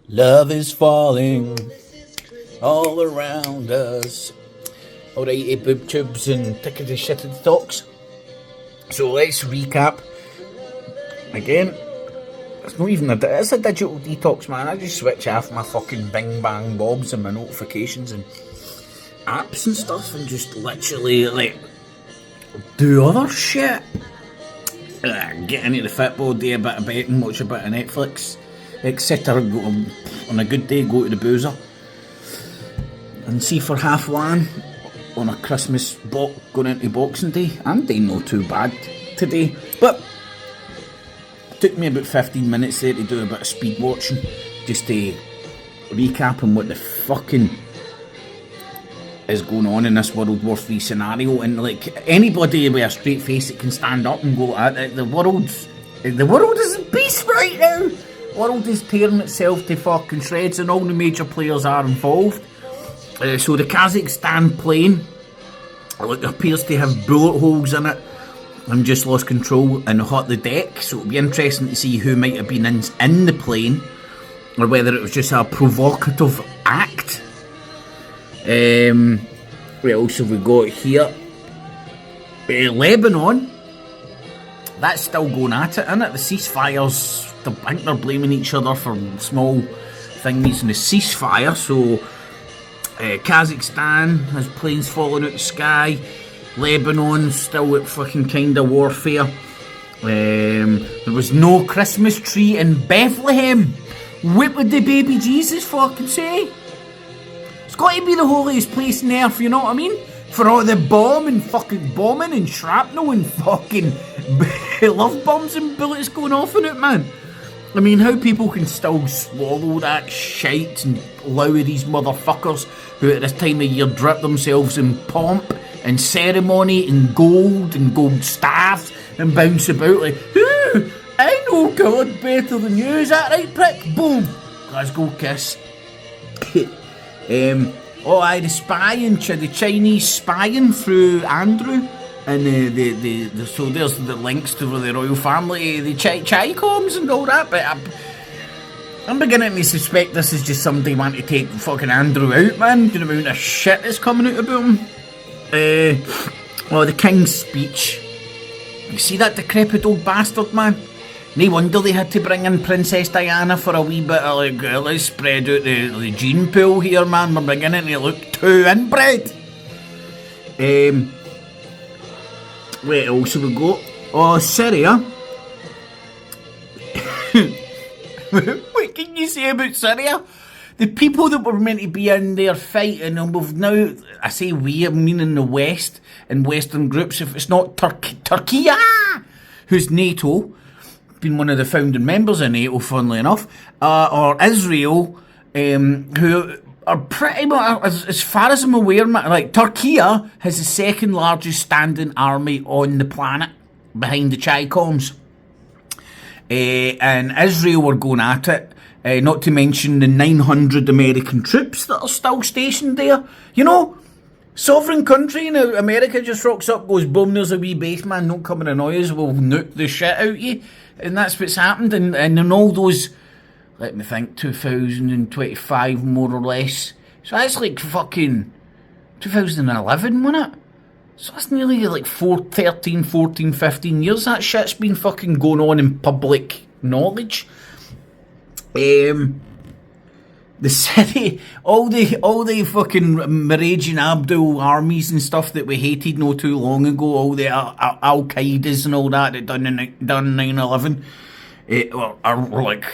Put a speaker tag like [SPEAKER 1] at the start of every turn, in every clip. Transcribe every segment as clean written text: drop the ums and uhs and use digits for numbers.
[SPEAKER 1] Love is falling all around us. Alrighty, boob tubes and tickety shitted talks. So let's recap. Again, it's not even it's a digital detox, man. I just switch off my fucking bing bang bobs and my notifications and apps and stuff and just literally like do other shit. Get into the football, do a bit of betting, watch a bit of Netflix, etc. On a good day, go to the boozer and see for half one on a Christmas going into Boxing Day. I'm doing not too bad today, but it took me about 15 minutes there to do a bit of speed watching, just to recap on what the fucking is going on in this World War III scenario. And like anybody with a straight face that can stand up and go at it, the world is a beast right now. The world is tearing itself to fucking shreds and all the major players are involved. So the Kazakhstan plane appears to have bullet holes in it and just lost control and hit the deck, so it'll be interesting to see who might have been in the plane or whether it was just a provocative act. What else have we got here? Lebanon, that's still going at it, isn't it? The ceasefires, I think they're blaming each other for small thingies in the ceasefire. So Kazakhstan has planes falling out the sky. Lebanon still at fucking kind of warfare. There was no Christmas tree in Bethlehem. What would the baby Jesus fucking say? It's got to be the holiest place on earth, you know what I mean? For all the bombing and shrapnel and fucking love bombs and bullets going off in it, man. I mean, how people can still swallow that shite and allow these motherfuckers who at this time of year drip themselves in pomp and ceremony and gold staffs and bounce about like, ooh, I know God better than you, is that right, prick? Boom! Glasgow kiss. The spying, the Chinese spying through Andrew, and so there's the links to the royal family, the Chi-coms and all that, but I'm beginning to suspect this is just somebody wanting to take fucking Andrew out, man. Do you know the amount of shit that's coming out about him? The King's speech. You see that decrepit old bastard, man? No wonder they had to bring in Princess Diana for a wee bit of like, let's spread out the gene pool here, man. We're beginning to look too inbred. What else have we got? Oh, Syria. What can you say about Syria? The people that were meant to be in there fighting, and we've now, I say we, I mean in the West, in Western groups, if it's not Turkey, who's NATO, been one of the founding members of NATO, funnily enough, or Israel, who are pretty much, as far as I'm aware, like Turkey has the second largest standing army on the planet, behind the Chi-coms. And Israel were going at it, not to mention the 900 American troops that are still stationed there. You know, sovereign country, now America just rocks up, goes, boom, there's a wee base, man, don't come and annoy us, we'll nuke the shit out of you. And that's what's happened, and in all those, let me think, 2025 more or less. So that's like fucking 2011, wasn't it? So that's nearly like 13, 14, 15 years that shit's been fucking going on in public knowledge. The city, all the fucking Miraj and Abdul armies and stuff that we hated not too long ago, all the Al-Qaedas and all that done 9/11, were like,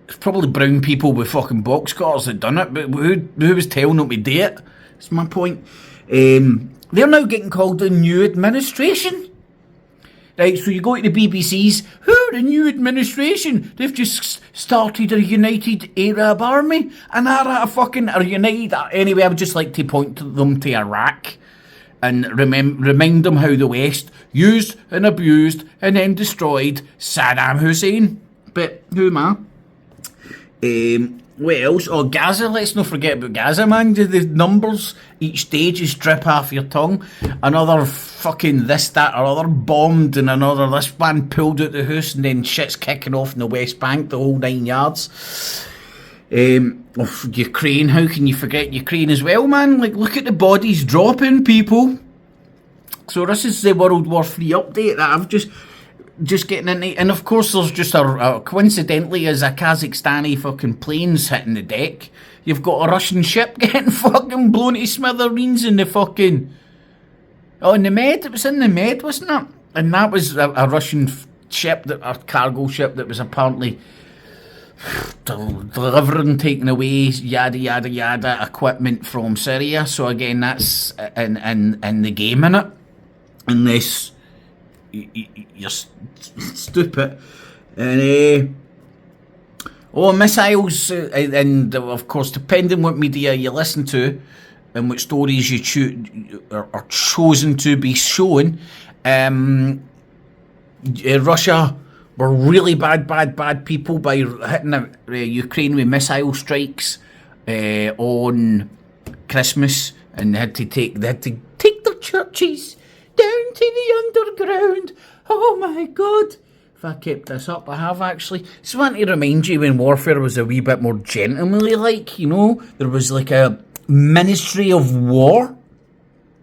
[SPEAKER 1] it's probably brown people with fucking boxcars that done it, but who was telling them to do it? That's my point. They're now getting called the new administration. Right, so you go to the BBC's, the new administration, they've just started a united Arab army, and are united. Anyway, I would just like to point them to Iraq and remind them how the West used and abused and then destroyed Saddam Hussein. But who am I? What else? Oh, Gaza, let's not forget about Gaza, man. The numbers, each stage is drip off your tongue. Another fucking this, that, or other bombed, and another this man pulled out the house, and then shit's kicking off in the West Bank, the whole 9 yards. Of Ukraine, how can you forget Ukraine as well, man? Like, look at the bodies dropping, people. So this is the World War III update that I've just getting into, and of course there's just a coincidentally as a Kazakhstani fucking plane's hitting the deck, you've got a Russian ship getting fucking blown to smithereens in the fucking in the Med. It was in the Med, wasn't it? And that was a Russian ship, a cargo ship that was apparently delivering, taking away yada yada yada equipment from Syria. So again, that's in the game, innit? Unless you're stupid. And missiles, and of course, depending what media you listen to and what stories you are chosen to be shown, Russia were really bad people by hitting Ukraine with missile strikes on Christmas, and they had to take their churches down to the underground. Oh my God. If I kept this up, I have actually. Just want to remind you when warfare was a wee bit more gentlemanly, like, you know, there was like a Ministry of War.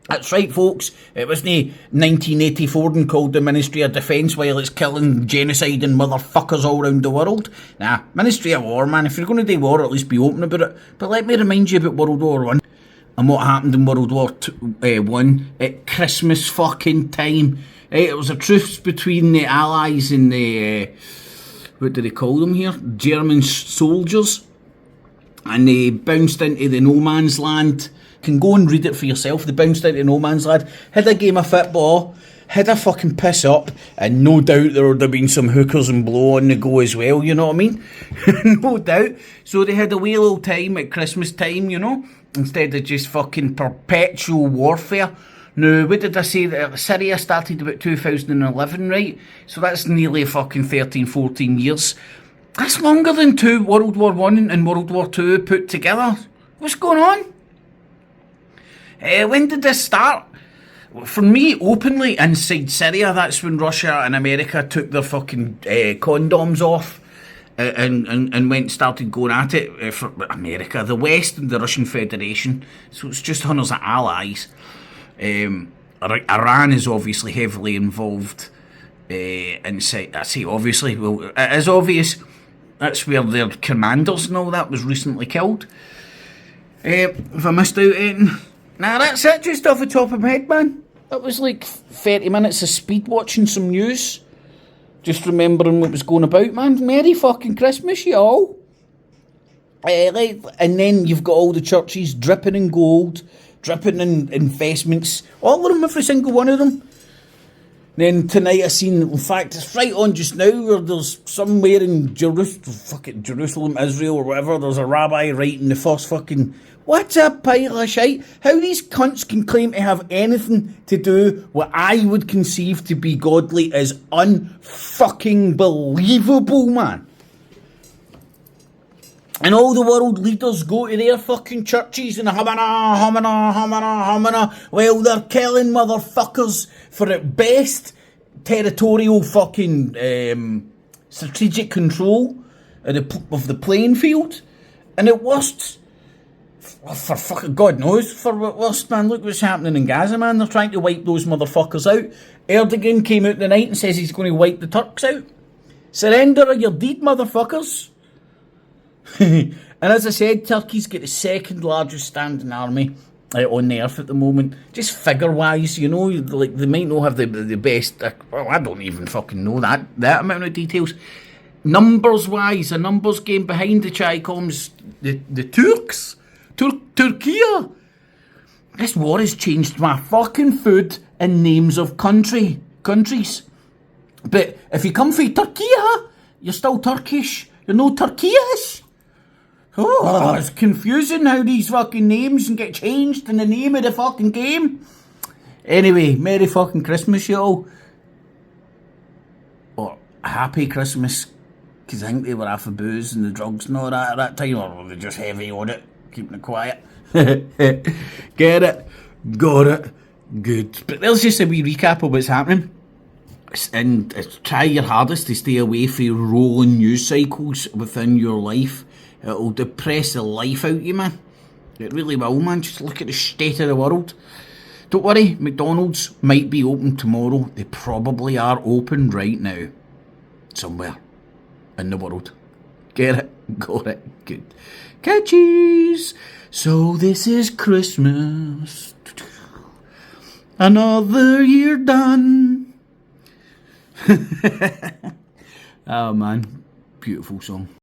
[SPEAKER 1] That's right, folks. It wasn't 1984 and called the Ministry of Defence while it's killing, genociding motherfuckers all around the world. Nah, Ministry of War, man. If you're going to do war, at least be open about it. But let me remind you about World War One. And what happened in World War One at Christmas fucking time. It was a truce between the Allies and the, what do they call them here? German soldiers. And they bounced into the no man's land. You can go and read it for yourself. They bounced into no man's land, had a game of football, had a fucking piss up, and no doubt there would have been some hookers and blow on the go as well, you know what I mean? No doubt. So they had a wee little time at Christmas time, you know, instead of just fucking perpetual warfare. Now, what did I say? Syria started about 2011, right? So that's nearly fucking 13, 14 years. That's longer than World War One and World War Two put together. What's going on? When did this start? For me, openly inside Syria, that's when Russia and America took their fucking condoms off and started going at it. For America, the West and the Russian Federation. So it's just hundreds of allies. Iran is obviously heavily involved inside. I say obviously, well, it is obvious. That's where their commanders and all that was recently killed. If I missed out anything. Nah, that's it, just off the top of my head, man. That was like 30 minutes of speed watching some news. Just remembering what was going about, man. Merry fucking Christmas, y'all. And then you've got all the churches dripping in gold, dripping in investments. All of them, every single one of them. Then tonight I seen, in fact, it's right on just now, where there's somewhere in Jerusalem, Israel, or whatever, there's a rabbi writing the first fucking, what's a pile of shite? How these cunts can claim to have anything to do what I would conceive to be godly is unfucking believable, man. And all the world leaders go to their fucking churches and hamana, while they're killing motherfuckers for at best territorial fucking strategic control of the playing field. And at worst, for fucking God knows, for worst, man, look what's happening in Gaza, man. They're trying to wipe those motherfuckers out. Erdogan came out tonight and says he's going to wipe the Turks out. Surrender or you're dead, motherfuckers. And as I said, Turkey's got the second largest standing army on the earth at the moment. Just figure-wise, you know, like they might not have the best. Well, I don't even fucking know that amount of details. Numbers-wise, a numbers game behind the Chicoms, the Turks, Turkey. This war has changed my fucking food and names of countries. But if you come from Turkey, you're still Turkish. You're no Turkish. Oh, it's confusing how these fucking names can get changed in the name of the fucking game. Anyway, Merry fucking Christmas, y'all. Or Happy Christmas. Because I think they were off the booze and the drugs and all that at that time, or were they just heavy on it, keeping it quiet? Get it? Got it. Good. But there's just a wee recap of what's happening. And try your hardest to stay away from rolling news cycles within your life. It'll depress the life out of you, man. It really will, man. Just look at the state of the world. Don't worry, McDonald's might be open tomorrow. They probably are open right now. Somewhere in the world. Get it? Got it. Good. Catchies! So this is Christmas. Another year done. Oh man, beautiful song.